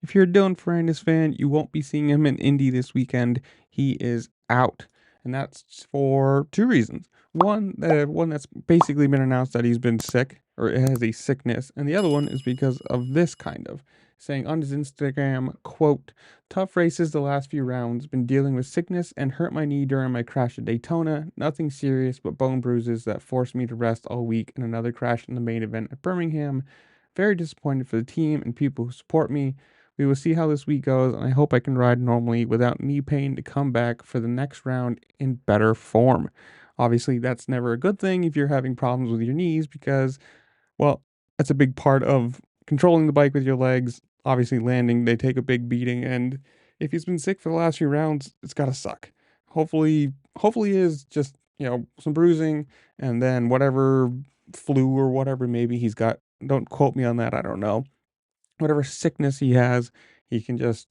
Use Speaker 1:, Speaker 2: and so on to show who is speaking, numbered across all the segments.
Speaker 1: if you're a Dylan Ferrandis fan, you won't be seeing him in Indy this weekend. He is out, and that's for two reasons. One that's basically been announced that he's been sick or has a sickness, and the other one is because of this kind of saying on his Instagram, quote, "Tough races the last few rounds, been dealing with sickness and hurt my knee during my crash at Daytona. Nothing serious, but bone bruises that forced me to rest all week and another crash in the main event at Birmingham. Very disappointed for the team and people who support me. We will see how this week goes, and I hope I can ride normally without knee pain to come back for the next round in better form." Obviously, that's never a good thing if you're having problems with your knees because, well, that's a big part of controlling the bike with your legs. Obviously, landing, they take a big beating, and if he's been sick for the last few rounds, it's gotta suck. Hopefully it is just, some bruising and then whatever flu or whatever maybe he's got. Don't quote me on that, I don't know. Whatever sickness he has, he can just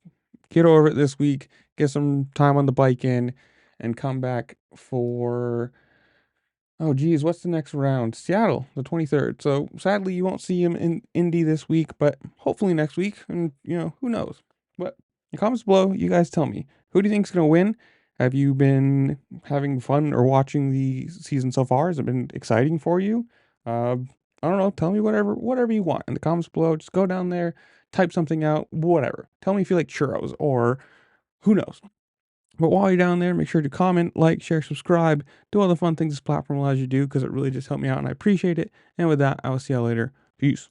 Speaker 1: get over it this week, get some time on the bike in, and come back for, oh geez, what's the next round? Seattle, the 23rd. So sadly, you won't see him in Indy this week, but hopefully next week. And who knows? But in comments below, you guys tell me, who do you think's gonna win? Have you been having fun or watching the season so far? Has it been exciting for you? Uh, I don't know. Tell me whatever you want in the comments below. Just go down there, type something out, whatever. Tell me if you like churros or who knows. But while you're down there, make sure to comment, like, share, subscribe, do all the fun things this platform allows you to do because it really just helped me out and I appreciate it. And with that, I will see y'all later. Peace.